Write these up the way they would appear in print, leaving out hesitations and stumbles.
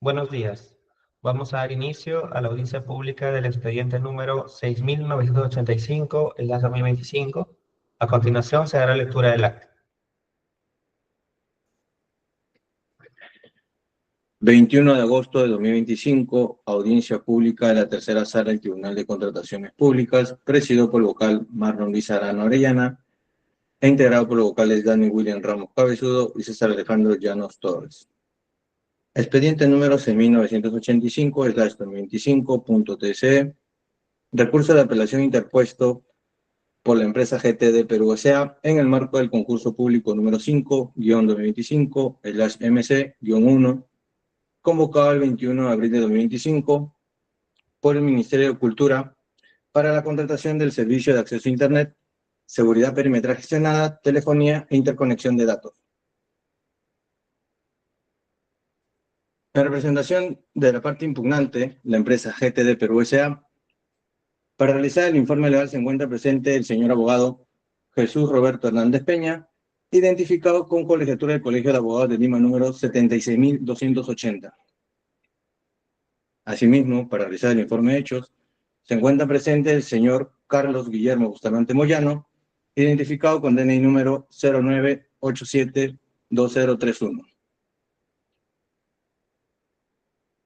Buenos días. Vamos a dar inicio a la audiencia pública del expediente número 6.985/2025. A continuación se dará lectura del acta. 21 de agosto de 2025, audiencia pública de la tercera sala del Tribunal de Contrataciones Públicas, presidido por el vocal Marlon Luis Arana Orellana e integrado por los vocales Dani William Ramos Cabezudo y César Alejandro Llanos Torres. Expediente número 6985/2025.tce. Recurso de apelación interpuesto por la empresa GTD Perú S.A. en el marco del concurso público número 5-2025/MC-1, convocado el 21 de abril de 2025 por el Ministerio de Cultura para la contratación del servicio de acceso a Internet, seguridad perimetral gestionada, telefonía e interconexión de datos. En representación de la parte impugnante, la empresa GTD Perú S.A., para realizar el informe legal se encuentra presente el señor abogado Jesús Roberto Hernández Peña, identificado con colegiatura del Colegio de Abogados de Lima número 76.280. Asimismo, para realizar el informe de hechos, se encuentra presente el señor Carlos Guillermo Bustamante Moyano, identificado con DNI número 09872031.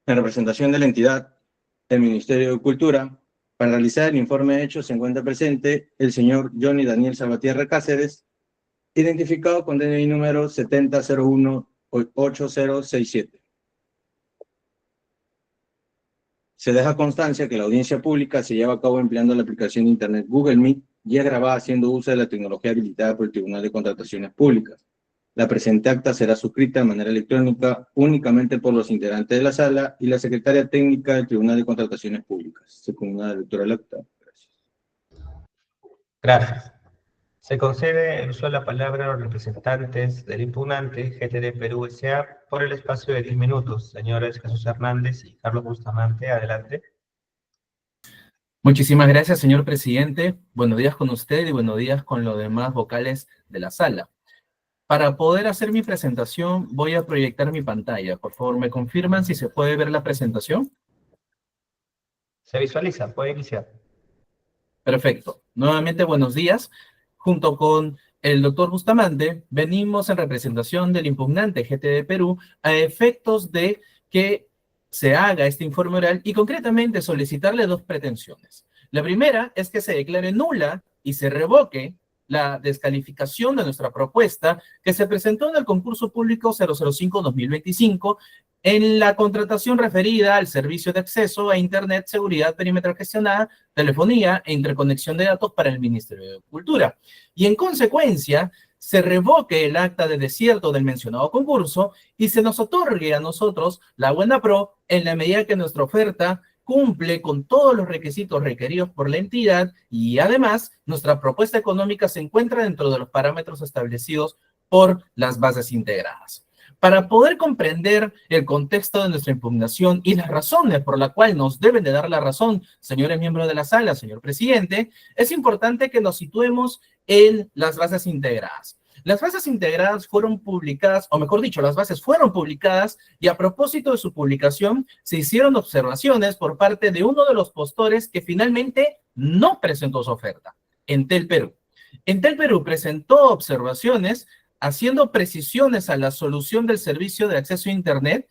En representación de la entidad, el Ministerio de Cultura, para realizar el informe de hechos se encuentra presente el señor Johnny Daniel Salvatierra Cáceres, identificado con DNI número 70018067. Se deja constancia que la audiencia pública se lleva a cabo empleando la aplicación de Internet Google Meet y es grabada haciendo uso de la tecnología habilitada por el Tribunal de Contrataciones Públicas. La presente acta será suscrita de manera electrónica únicamente por los integrantes de la sala y la secretaria técnica del Tribunal de Contrataciones Públicas. Se comunica la lectura del acta. Gracias. Gracias. Se concede el uso de la palabra a los representantes del impugnante GTD Perú S.A. por el espacio de 10 minutos. Señores Jesús Hernández y Carlos Bustamante, adelante. Muchísimas gracias, señor presidente. Buenos días con usted y buenos días con los demás vocales de la sala. Para poder hacer mi presentación, voy a proyectar mi pantalla. Por favor, ¿me confirman si se puede ver la presentación? Se visualiza, puede iniciar. Perfecto. Nuevamente, buenos días. Junto con el doctor Bustamante, venimos en representación del impugnante GTD Perú a efectos de que se haga este informe oral y concretamente solicitarle dos pretensiones. La primera es que se declare nula y se revoque la descalificación de nuestra propuesta que se presentó en el concurso público 005-2025 en la contratación referida al servicio de acceso a Internet, seguridad perimetral gestionada, telefonía e interconexión de datos para el Ministerio de Cultura. Y en consecuencia, se revoque el acta de desierto del mencionado concurso y se nos otorgue a nosotros la buena pro en la medida que nuestra oferta cumple con todos los requisitos requeridos por la entidad y además nuestra propuesta económica se encuentra dentro de los parámetros establecidos por las bases integradas. Para poder comprender el contexto de nuestra impugnación y las razones por las cuales nos deben de dar la razón, señores miembros de la sala, señor presidente, es importante que nos situemos en las bases integradas. Las bases integradas fueron publicadas, o mejor dicho, las bases fueron publicadas y a propósito de su publicación se hicieron observaciones por parte de uno de los postores que finalmente no presentó su oferta, Entel Perú. Entel Perú presentó observaciones haciendo precisiones a la solución del servicio de acceso a Internet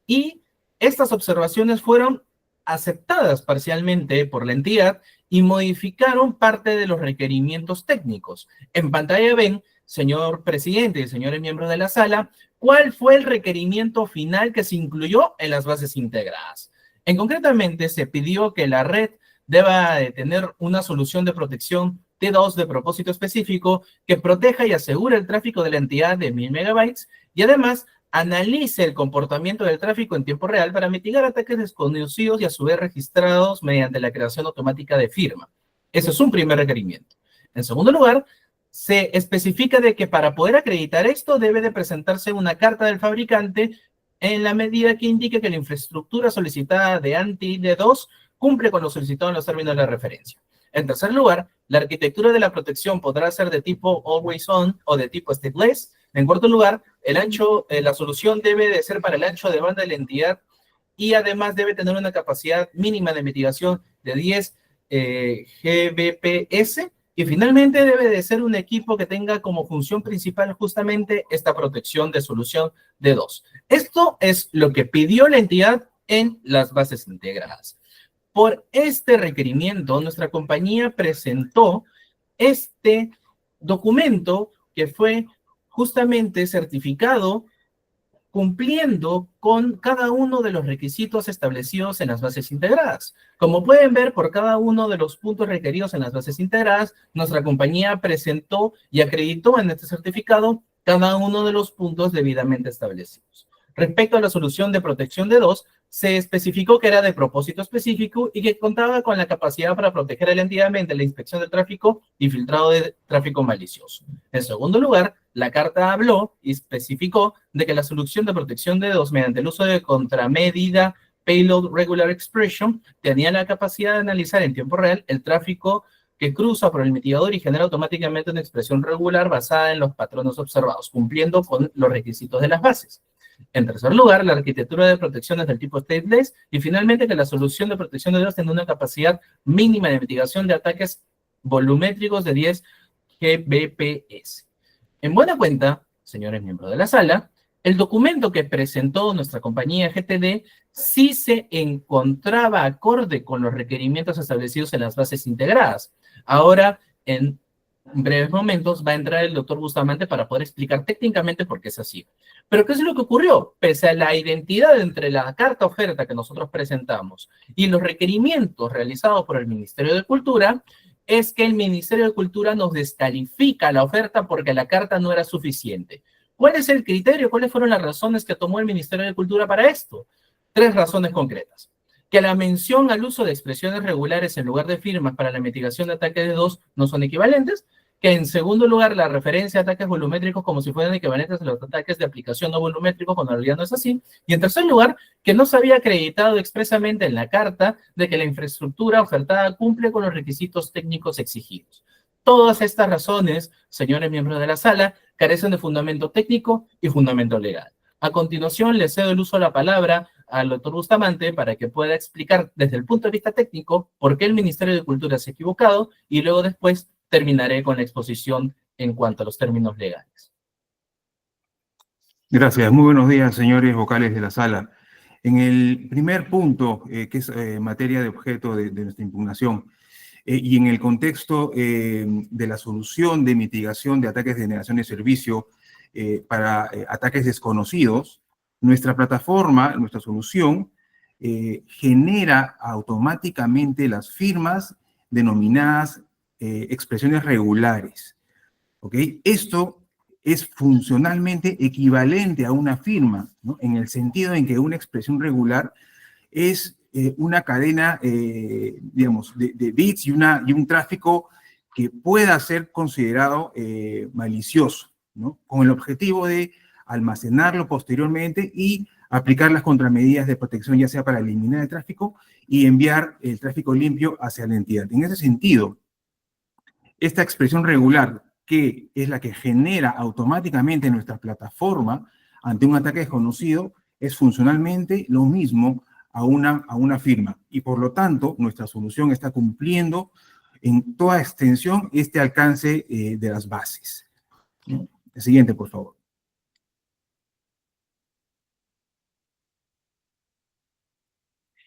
y estas observaciones fueron aceptadas parcialmente por la entidad y modificaron parte de los requerimientos técnicos. En pantalla ven, señor presidente y señores miembros de la sala, cuál fue el requerimiento final que se incluyó en las bases integradas. Concretamente, se pidió que la red deba de tener una solución de protección T2 de propósito específico que proteja y asegure el tráfico de la entidad de 1000 megabytes y además analice el comportamiento del tráfico en tiempo real para mitigar ataques desconocidos y a su vez registrados mediante la creación automática de firma. Ese es un primer requerimiento. En segundo lugar, se especifica de que para poder acreditar esto debe de presentarse una carta del fabricante en la medida que indique que la infraestructura solicitada de anti-D2 cumple con lo solicitado en los términos de la referencia. En tercer lugar, la arquitectura de la protección podrá ser de tipo always on o de tipo stateless. En cuarto lugar, la solución debe de ser para el ancho de banda de la entidad y además debe tener una capacidad mínima de mitigación de 10 Gbps, y finalmente debe de ser un equipo que tenga como función principal justamente esta protección de solución D2. Esto es lo que pidió la entidad en las bases integradas. Por este requerimiento, nuestra compañía presentó este documento que fue justamente certificado cumpliendo con cada uno de los requisitos establecidos en las bases integradas. Como pueden ver, por cada uno de los puntos requeridos en las bases integradas, nuestra compañía presentó y acreditó en este certificado cada uno de los puntos debidamente establecidos. Respecto a la solución de protección de D2, se especificó que era de propósito específico y que contaba con la capacidad para proteger alentidamente la inspección de tráfico y filtrado de tráfico malicioso. En segundo lugar, la carta habló y especificó de que la solución de protección de D2 mediante el uso de contramedida Payload Regular Expression tenía la capacidad de analizar en tiempo real el tráfico que cruza por el mitigador y genera automáticamente una expresión regular basada en los patrones observados, cumpliendo con los requisitos de las bases. En tercer lugar, la arquitectura de protección es del tipo stateless, y finalmente que la solución de protección de datos tiene una capacidad mínima de mitigación de ataques volumétricos de 10 Gbps. En buena cuenta, señores miembros de la sala, el documento que presentó nuestra compañía GTD sí se encontraba acorde con los requerimientos establecidos en las bases integradas. Ahora, en breves momentos, va a entrar el doctor Bustamante para poder explicar técnicamente por qué es así. Pero ¿qué es lo que ocurrió? Pese a la identidad entre la carta oferta que nosotros presentamos y los requerimientos realizados por el Ministerio de Cultura, es que el Ministerio de Cultura nos descalifica la oferta porque la carta no era suficiente. ¿Cuál es el criterio? ¿Cuáles fueron las razones que tomó el Ministerio de Cultura para esto? 3 razones concretas. Que la mención al uso de expresiones regulares en lugar de firmas para la mitigación de ataques de D2 no son equivalentes. Que en segundo lugar, la referencia a ataques volumétricos como si fueran equivalentes a los ataques de aplicación no volumétricos, cuando en realidad no es así. Y en tercer lugar, que no se había acreditado expresamente en la carta de que la infraestructura ofertada cumple con los requisitos técnicos exigidos. Todas estas razones, señores miembros de la sala, carecen de fundamento técnico y fundamento legal. A continuación, le cedo el uso de la palabra al doctor Bustamante para que pueda explicar desde el punto de vista técnico por qué el Ministerio de Cultura se ha equivocado, y luego después terminaré con la exposición en cuanto a los términos legales. Gracias. Muy buenos días, señores vocales de la sala. En el primer punto, que es materia de objeto de nuestra impugnación, y en el contexto de la solución de mitigación de ataques de denegación de servicio para ataques desconocidos, nuestra plataforma, nuestra solución, genera automáticamente las firmas denominadas expresiones regulares. ¿Ok? Esto es funcionalmente equivalente a una firma, ¿no? En el sentido en que una expresión regular es una cadena, digamos, de bits y un tráfico que pueda ser considerado malicioso, ¿no? Con el objetivo de almacenarlo posteriormente y aplicar las contramedidas de protección, ya sea para eliminar el tráfico y enviar el tráfico limpio hacia la entidad. En ese sentido, esta expresión regular, que es la que genera automáticamente nuestra plataforma ante un ataque desconocido, es funcionalmente lo mismo a una firma. Y por lo tanto, nuestra solución está cumpliendo en toda extensión este alcance de las bases. El siguiente, por favor.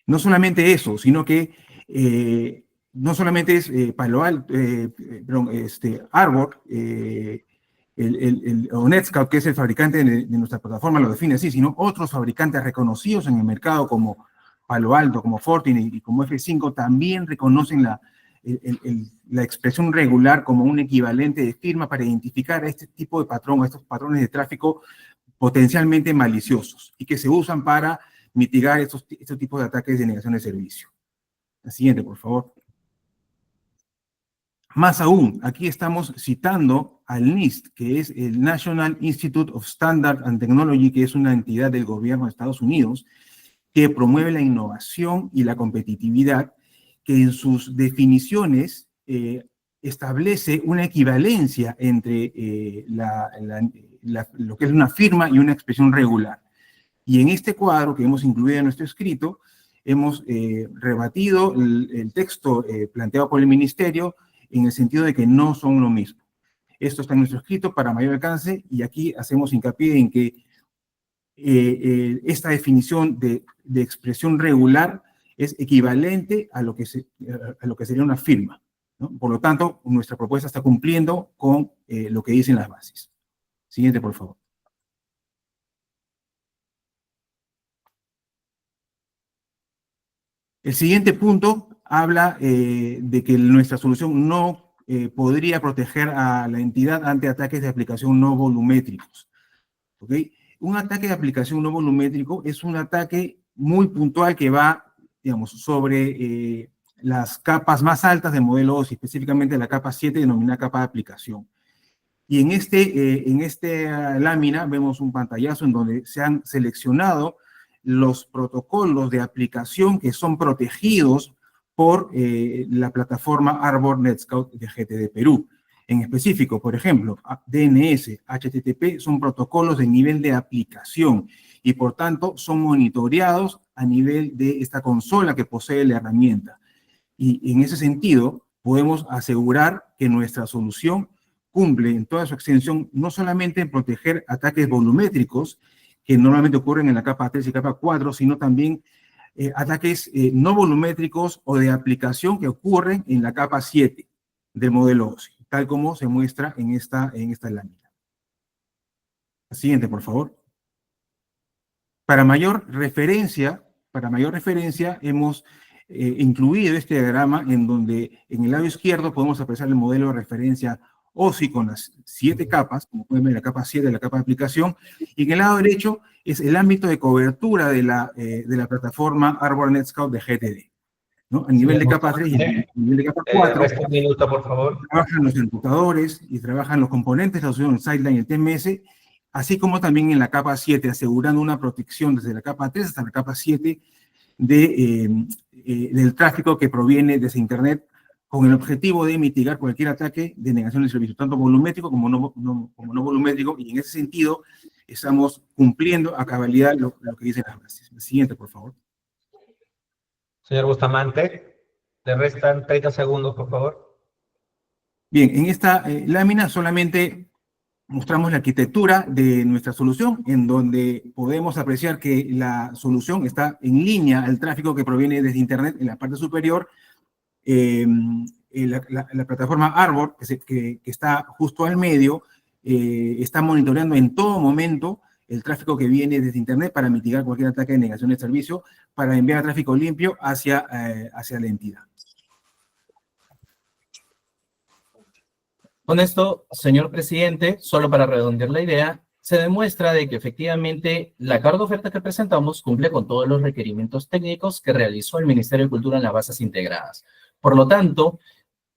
No solamente eso, sino que no solamente es Palo Alto, Arbor, o Netscout, que es el fabricante de nuestra plataforma, lo define así, sino otros fabricantes reconocidos en el mercado como Palo Alto, como Fortinet y como F5 también reconocen la expresión regular como un equivalente de firma para identificar este tipo de patrón, estos patrones de tráfico potencialmente maliciosos y que se usan para mitigar estos tipos de ataques de negación de servicio. La siguiente, por favor. Más aún, aquí estamos citando al NIST, que es el National Institute of Standards and Technology, que es una entidad del gobierno de Estados Unidos, que promueve la innovación y la competitividad, que en sus definiciones establece una equivalencia entre lo que es una firma y una expresión regular. Y en este cuadro que hemos incluido en nuestro escrito, hemos rebatido el texto planteado por el Ministerio en el sentido de que no son lo mismo. Esto está en nuestro escrito para mayor alcance y aquí hacemos hincapié en que esta definición de expresión regular es equivalente a lo que sería una firma, ¿no? Por lo tanto, nuestra propuesta está cumpliendo con lo que dicen las bases. Siguiente, por favor. El siguiente punto habla de que nuestra solución no podría proteger a la entidad ante ataques de aplicación no volumétricos. ¿Ok? Un ataque de aplicación no volumétrico es un ataque muy puntual que va, digamos, sobre las capas más altas del modelo OSI, específicamente la capa 7 denominada capa de aplicación. Y en esta lámina vemos un pantallazo en donde se han seleccionado los protocolos de aplicación que son protegidos por la plataforma Arbor NetScout de GTD Perú. En específico, por ejemplo, DNS, HTTP son protocolos de nivel de aplicación y por tanto son monitoreados a nivel de esta consola que posee la herramienta. Y en ese sentido, podemos asegurar que nuestra solución cumple en toda su extensión, no solamente en proteger ataques volumétricos, que normalmente ocurren en la capa 3 y capa 4, sino también ataques no volumétricos o de aplicación que ocurren en la capa 7 del modelo OSI, tal como se muestra en esta lámina. La siguiente, por favor. Para mayor referencia hemos incluido este diagrama en donde en el lado izquierdo podemos apreciar el modelo de referencia OSI con las 7 capas, como pueden ver, la capa 7 de la capa de aplicación, y en el lado derecho es el ámbito de cobertura de la plataforma Arbor NetScout de GTD, ¿no? A nivel de capa 3 y a nivel de capa 4, Resta un minuto, por favor. trabajan los ejecutadores y trabajan los componentes de la solución, el Sideline y el TMS, así como también en la capa 7, asegurando una protección desde la capa 3 hasta la capa 7 del tráfico que proviene desde Internet, con el objetivo de mitigar cualquier ataque de negación de servicio, tanto volumétrico como no volumétrico, y en ese sentido estamos cumpliendo a cabalidad lo que dicen las bases. El siguiente, por favor. Señor Bustamante, le restan 30 segundos, por favor. Bien, en esta lámina solamente mostramos la arquitectura de nuestra solución, en donde podemos apreciar que la solución está en línea al tráfico que proviene desde Internet en la parte superior. La plataforma Arbor, que está justo al medio, está monitoreando en todo momento el tráfico que viene desde Internet para mitigar cualquier ataque de negación de servicio, para enviar tráfico limpio hacia la entidad. Con esto, señor presidente, solo para redondear la idea, se demuestra de que efectivamente la carta de oferta que presentamos cumple con todos los requerimientos técnicos que realizó el Ministerio de Cultura en las bases integradas. Por lo tanto,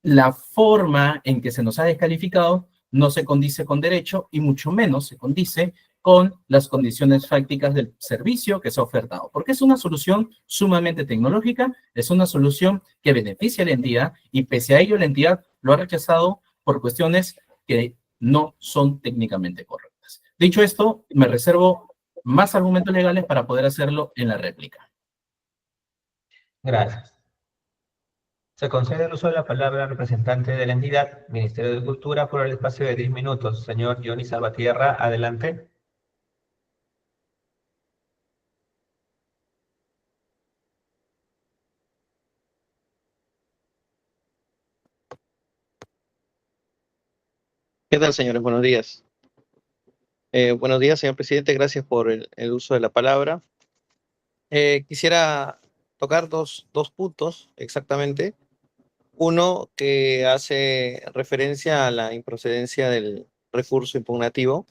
la forma en que se nos ha descalificado no se condice con derecho y mucho menos se condice con las condiciones fácticas del servicio que se ha ofertado, porque es una solución sumamente tecnológica, es una solución que beneficia a la entidad y pese a ello la entidad lo ha rechazado por cuestiones que no son técnicamente correctas. Dicho esto, me reservo más argumentos legales para poder hacerlo en la réplica. Gracias. Se concede el uso de la palabra al representante de la entidad, Ministerio de Cultura, por el espacio de 10 minutos. Señor Johnny Salvatierra, adelante. ¿Qué tal, señores? Buenos días. Buenos días, señor presidente. Gracias por el uso de la palabra. Quisiera tocar dos puntos exactamente. Uno que hace referencia a la improcedencia del recurso impugnativo,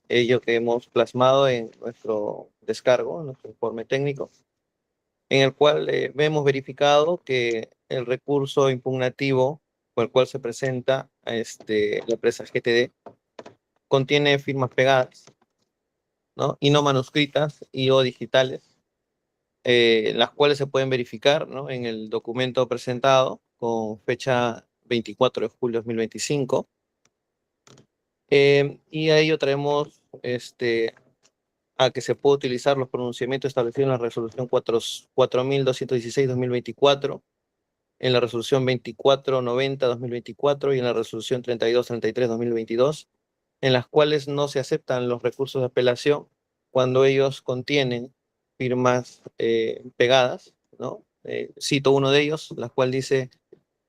ello que hemos plasmado en nuestro descargo, en nuestro informe técnico, en el cual hemos verificado que el recurso impugnativo por el cual se presenta la empresa GTD contiene firmas pegadas, ¿no? Y no manuscritas y o digitales, las cuales se pueden verificar, ¿no?, en el documento presentado con fecha 24 de julio de 2025. Y a ello traemos a que se pueda utilizar los pronunciamientos establecidos en la resolución 4216-2024, en la resolución 2490-2024 y en la resolución 3233-2022, en las cuales no se aceptan los recursos de apelación cuando ellos contienen firmas pegadas, ¿no? Cito uno de ellos, la cual dice: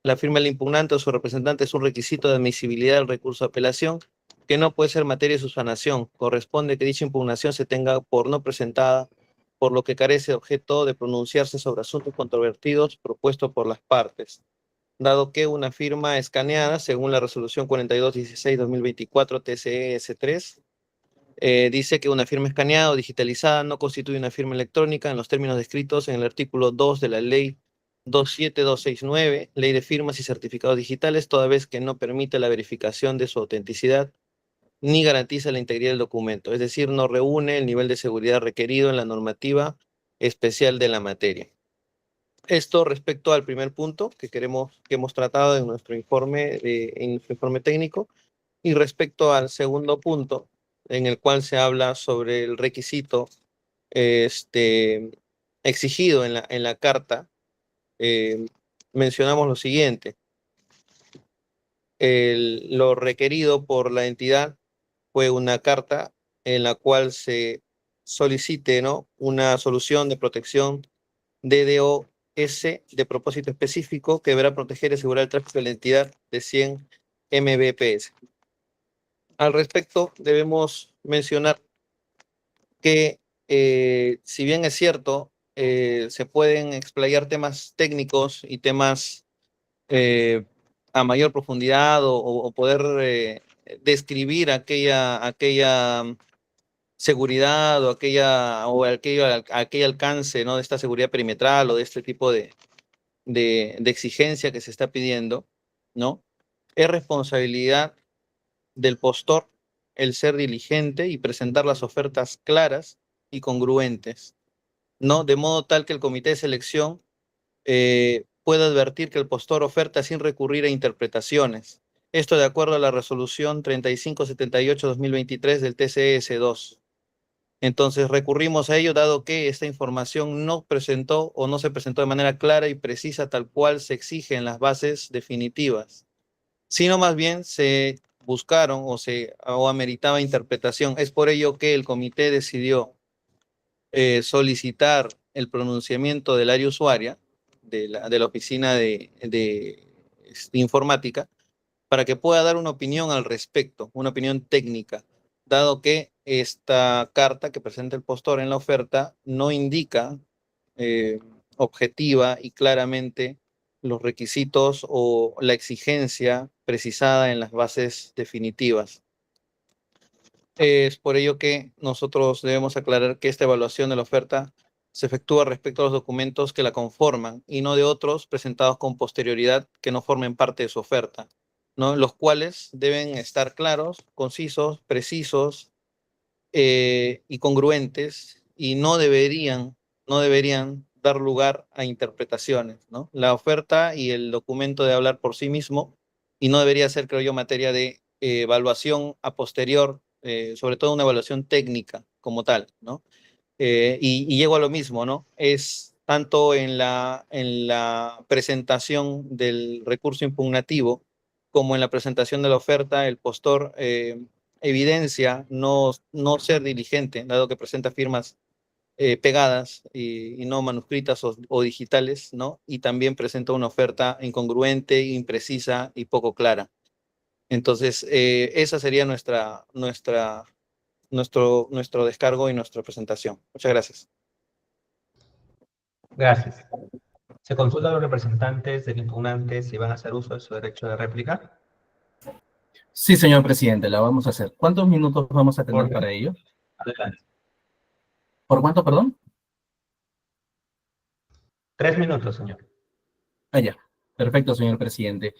la firma del impugnante o su representante es un requisito de admisibilidad del recurso de apelación que no puede ser materia de subsanación. Corresponde que dicha impugnación se tenga por no presentada, por lo que carece de objeto de pronunciarse sobre asuntos controvertidos propuestos por las partes. Dado que una firma escaneada, según la resolución 4216-2024 TCS3, dice que una firma escaneada o digitalizada no constituye una firma electrónica en los términos descritos en el artículo 2 de la ley 27269, ley de firmas y certificados digitales, toda vez que no permite la verificación de su autenticidad ni garantiza la integridad del documento, es decir, no reúne el nivel de seguridad requerido en la normativa especial de la materia. Esto respecto al primer punto que hemos tratado en nuestro informe técnico, y respecto al segundo punto, en el cual se habla sobre el requisito exigido en la carta, mencionamos lo siguiente: lo requerido por la entidad fue una carta en la cual se solicite, ¿no?, una solución de protección DDoS de propósito específico que deberá proteger y asegurar el tráfico de la entidad de 100 Mbps. Al respecto, debemos mencionar que, si bien es cierto, se pueden explayar temas técnicos y temas a mayor profundidad o poder describir aquella seguridad o aquel alcance, ¿no?, de esta seguridad perimetral o de este tipo de exigencia que se está pidiendo, ¿no? Es responsabilidad del postor el ser diligente y presentar las ofertas claras y congruentes, ¿no? De modo tal que el comité de selección pueda advertir que el postor oferta sin recurrir a interpretaciones. Esto de acuerdo a la resolución 3578-2023 del TCS2. Entonces recurrimos a ello dado que esta información no presentó o no se presentó de manera clara y precisa tal cual se exige en las bases definitivas, sino más bien se buscaron o ameritaba interpretación. Es por ello que el comité decidió solicitar el pronunciamiento del área usuaria de la oficina de informática para que pueda dar una opinión al respecto, una opinión técnica, dado que esta carta que presenta el postor en la oferta no indica objetiva y claramente los requisitos o la exigencia precisada en las bases definitivas. Es por ello que nosotros debemos aclarar que esta evaluación de la oferta se efectúa respecto a los documentos que la conforman y no de otros presentados con posterioridad que no formen parte de su oferta, ¿no?, los cuales deben estar claros, concisos, precisos y congruentes, y no deberían dar lugar a interpretaciones, ¿no? La oferta y el documento debe hablar por sí mismo y no debería ser, creo yo, materia de evaluación a posterior, sobre todo una evaluación técnica como tal, ¿no? Y llego a lo mismo, ¿no? Es tanto en la presentación del recurso impugnativo como en la presentación de la oferta, el postor evidencia no ser diligente, dado que presenta firmas pegadas y no manuscritas o digitales, ¿no? Y también presenta una oferta incongruente, imprecisa y poco clara. Entonces, esa sería nuestro descargo y nuestra presentación. Muchas gracias. Gracias. Se consulta a los representantes del impugnante si van a hacer uso de su derecho de réplica. Sí, señor presidente, la vamos a hacer. ¿Cuántos minutos vamos a tener Orden. para ello? Adelante. ¿Por cuánto, perdón? 3 minutos, señor. Ya. Perfecto, señor presidente.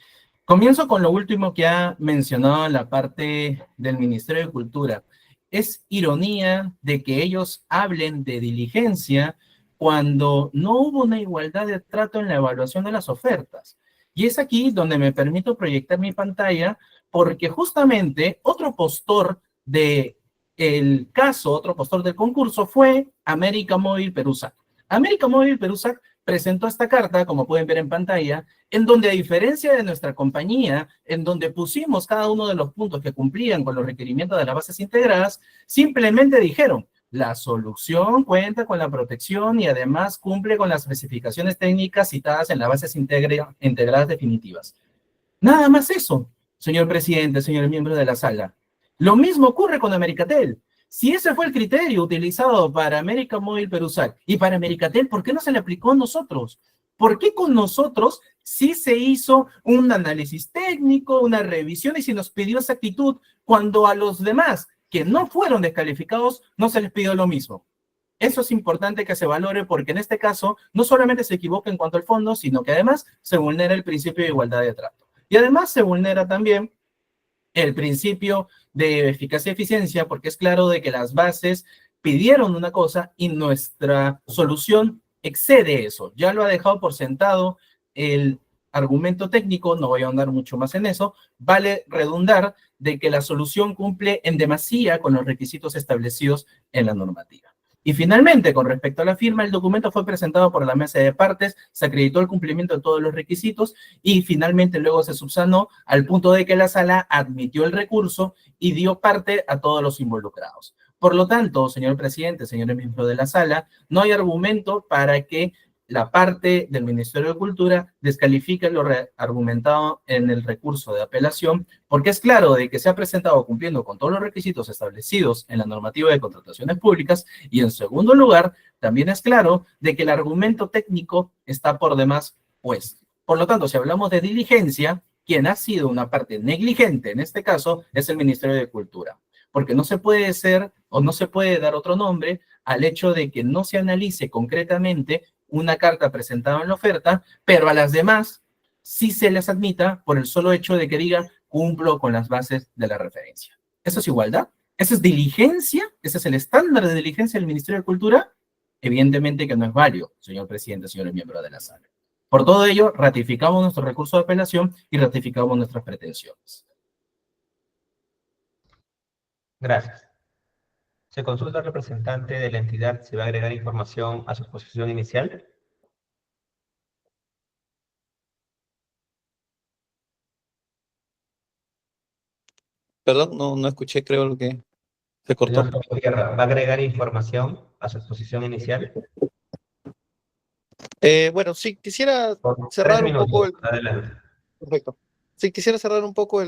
Comienzo con lo último que ha mencionado la parte del Ministerio de Cultura. Es ironía de que ellos hablen de diligencia cuando no hubo una igualdad de trato en la evaluación de las ofertas. Y es aquí donde me permito proyectar mi pantalla, porque justamente otro postor de el caso, otro postor del concurso, fue América Móvil Perusac. América Móvil Perusac presentó esta carta, como pueden ver en pantalla, en donde a diferencia de nuestra compañía, en donde pusimos cada uno de los puntos que cumplían con los requerimientos de las bases integradas, simplemente dijeron, la solución cuenta con la protección y además cumple con las especificaciones técnicas citadas en las bases integradas definitivas. Nada más eso, señor presidente, señores miembros de la sala. Lo mismo ocurre con Americatel. Si ese fue el criterio utilizado para América Móvil Perusac y para Americatel, ¿por qué no se le aplicó a nosotros? ¿Por qué con nosotros sí se hizo un análisis técnico, una revisión y se nos pidió esa actitud cuando a los demás que no fueron descalificados no se les pidió lo mismo? Eso es importante que se valore porque en este caso no solamente se equivoca en cuanto al fondo, sino que además se vulnera el principio de igualdad de trato. Y además se vulnera también el principio de eficacia y eficiencia, porque es claro de que las bases pidieron una cosa y nuestra solución excede eso. Ya lo ha dejado por sentado el argumento técnico, no voy a ahondar mucho más en eso, vale redundar de que la solución cumple en demasía con los requisitos establecidos en la normativa. Y finalmente, con respecto a la firma, el documento fue presentado por la mesa de partes, se acreditó el cumplimiento de todos los requisitos y finalmente luego se subsanó al punto de que la sala admitió el recurso y dio parte a todos los involucrados. Por lo tanto, señor presidente, señores miembros de la sala, no hay argumento para que la parte del Ministerio de Cultura descalifique lo argumentado en el recurso de apelación, porque es claro de que se ha presentado cumpliendo con todos los requisitos establecidos en la normativa de contrataciones públicas, y en segundo lugar, también es claro de que el argumento técnico está por demás puesto. Por lo tanto, si hablamos de diligencia, quien ha sido una parte negligente en este caso es el Ministerio de Cultura, porque no se puede ser o no se puede dar otro nombre al hecho de que no se analice concretamente una carta presentada en la oferta, pero a las demás sí se les admita por el solo hecho de que diga cumplo con las bases de la referencia. ¿Eso es igualdad? ¿Eso es diligencia? ¿Ese es el estándar de diligencia del Ministerio de Cultura? Evidentemente que no es válido, señor presidente, señores miembros de la sala. Por todo ello, ratificamos nuestro recurso de apelación y ratificamos nuestras pretensiones. Gracias. Se consulta al representante de la entidad si va a agregar información a su exposición inicial. Perdón, no escuché, creo lo que se cortó. Señor Gutiérrez, ¿va a agregar información a su exposición inicial? Bueno, sí, quisiera Por cerrar 3 un poco minutos. Adelante. Perfecto. Sí, quisiera cerrar un poco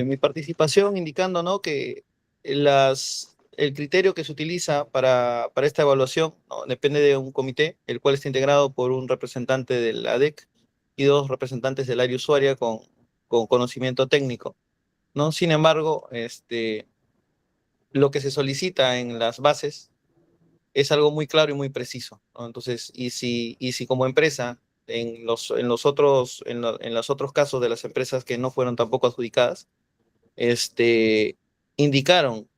mi participación indicando, ¿no?, que el criterio que se utiliza para esta evaluación, ¿no?, depende de un comité, el cual está integrado por un representante de la ADEC y 2 representantes del área usuaria con conocimiento técnico, ¿no? Sin embargo, lo que se solicita en las bases es algo muy claro y muy preciso, ¿no? Entonces, y si como empresa, en los otros casos de las empresas que no fueron tampoco adjudicadas, indicaron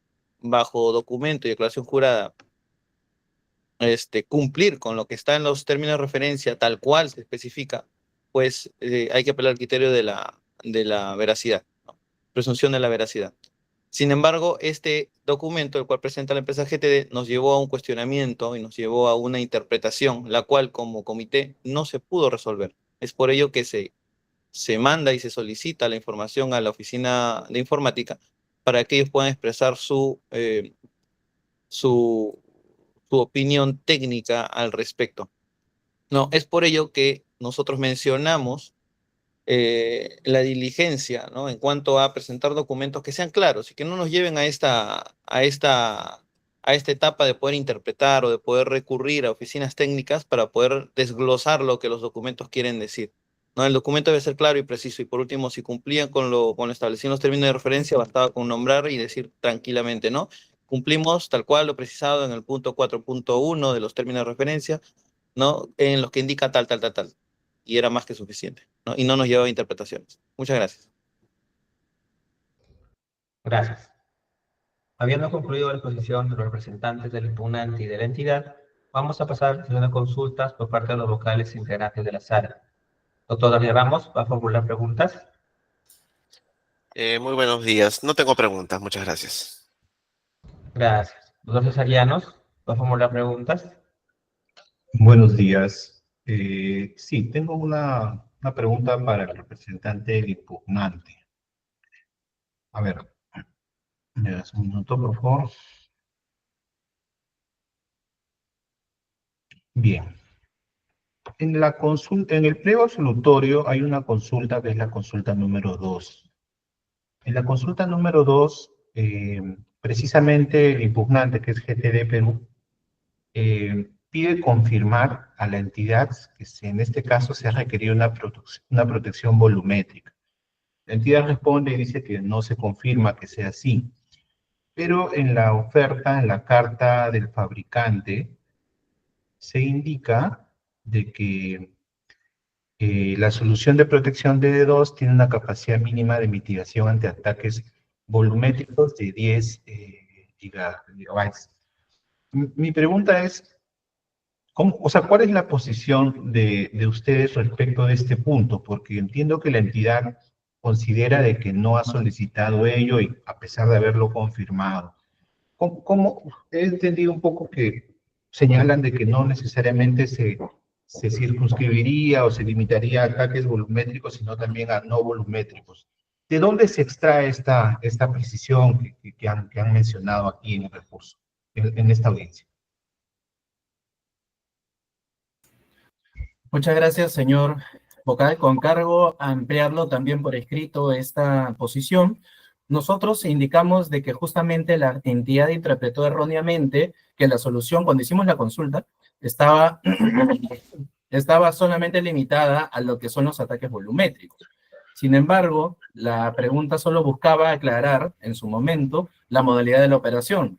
bajo documento y declaración jurada, cumplir con lo que está en los términos de referencia, tal cual se especifica, pues hay que apelar al criterio de la veracidad, ¿no? Presunción de la veracidad. Sin embargo, este documento, el cual presenta la empresa GTD, nos llevó a un cuestionamiento y nos llevó a una interpretación, la cual como comité no se pudo resolver. Es por ello que se manda y se solicita la información a la oficina de informática para que ellos puedan expresar su opinión técnica al respecto. No, es por ello que nosotros mencionamos la diligencia, ¿no?, en cuanto a presentar documentos que sean claros y que no nos lleven a esta etapa de poder interpretar o de poder recurrir a oficinas técnicas para poder desglosar lo que los documentos quieren decir, ¿no? El documento debe ser claro y preciso, y por último, si cumplían con lo establecido en los términos de referencia, bastaba con nombrar y decir tranquilamente, ¿no? Cumplimos tal cual lo precisado en el punto 4.1 de los términos de referencia, ¿no?, en los que indica tal. Y era más que suficiente, ¿no? Y no nos llevaba a interpretaciones. Muchas gracias. Gracias. Habiendo concluido la exposición de los representantes del impugnante y de la entidad, vamos a pasar a las consultas por parte de los vocales integrantes de la sala. Doctor Daniel Ramos, ¿va a formular preguntas? Muy buenos días. No tengo preguntas, muchas gracias. Gracias. Los cesarianos, ¿no formular preguntas? Buenos días. Sí, tengo una pregunta para el representante del impugnante. A ver, me das un minuto, por favor. Bien. En la consulta, en el pliego absolutorio hay una consulta que es la consulta número 2. En la consulta número 2, precisamente el impugnante, que es GTD Perú, pide confirmar a la entidad que en este caso se ha requerido una protección volumétrica. La entidad responde y dice que no se confirma que sea así, pero en la oferta, en la carta del fabricante, se indica de que la solución de protección DD2 tiene una capacidad mínima de mitigación ante ataques volumétricos de 10 gigabytes. Mi pregunta es, o sea, ¿cuál es la posición de ustedes respecto de este punto? Porque entiendo que la entidad considera de que no ha solicitado ello y a pesar de haberlo confirmado. ¿Cómo? He entendido un poco que señalan de que no necesariamente se circunscribiría o se limitaría a ataques volumétricos, sino también a no volumétricos. ¿De dónde se extrae esta precisión que han mencionado aquí en el recurso, en esta audiencia? Muchas gracias, señor vocal. Con cargo a ampliarlo también por escrito esta posición. Nosotros indicamos de que justamente la entidad interpretó erróneamente que la solución, cuando hicimos la consulta, estaba solamente limitada a lo que son los ataques volumétricos. Sin embargo, la pregunta solo buscaba aclarar en su momento la modalidad de la operación.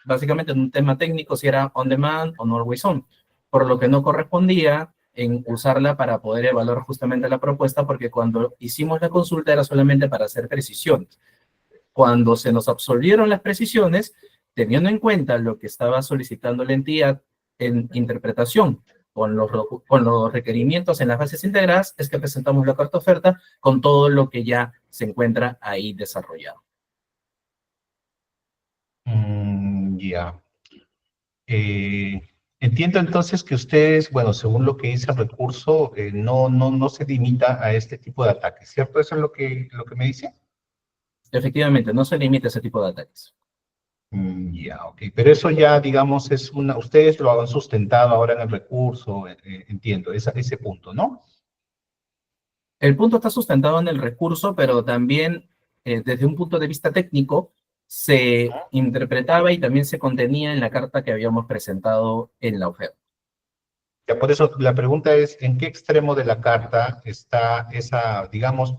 Básicamente en un tema técnico si era on demand o no always on, por lo que no correspondía en usarla para poder evaluar justamente la propuesta, porque cuando hicimos la consulta era solamente para hacer precisiones. Cuando se nos absolvieron las precisiones, teniendo en cuenta lo que estaba solicitando la entidad en interpretación con los requerimientos en las bases integradas, es que presentamos la carta oferta con todo lo que ya se encuentra ahí desarrollado. Ya. Entiendo entonces que ustedes, bueno, según lo que dice el recurso, no se limita a este tipo de ataques, ¿cierto? ¿Eso es lo que me dice? Efectivamente, no se limita a ese tipo de ataques. Ya, ok. Pero eso ya, digamos, ustedes lo han sustentado ahora en el recurso, entiendo, ese punto, ¿no? El punto está sustentado en el recurso, pero también desde un punto de vista técnico se interpretaba y también se contenía en la carta que habíamos presentado en la oferta. Ya, por eso la pregunta es, ¿en qué extremo de la carta está esa, digamos,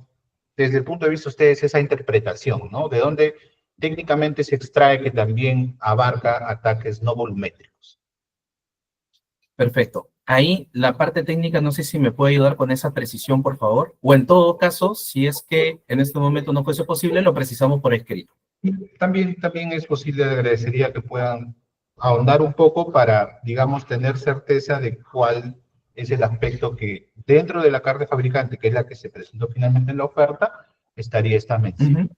desde el punto de vista de ustedes, esa interpretación, ¿no? ¿De dónde técnicamente se extrae que también abarca ataques no volumétricos? Perfecto. Ahí la parte técnica, no sé si me puede ayudar con esa precisión, por favor. O en todo caso, si es que en este momento no fuese posible, lo precisamos por escrito. También es posible, agradecería que puedan ahondar un poco para, digamos, tener certeza de cuál es el aspecto que dentro de la carta fabricante, que es la que se presentó finalmente en la oferta, estaría esta mención.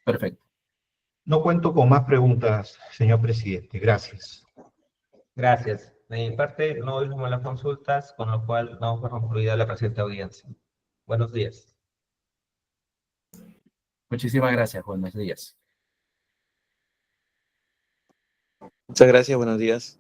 Perfecto. No cuento con más preguntas, señor presidente. Gracias. Gracias. De mi parte, no oímos las consultas, con lo cual damos por concluida la presente audiencia. Buenos días. Muchísimas gracias. Buenos días. Muchas gracias, buenos días.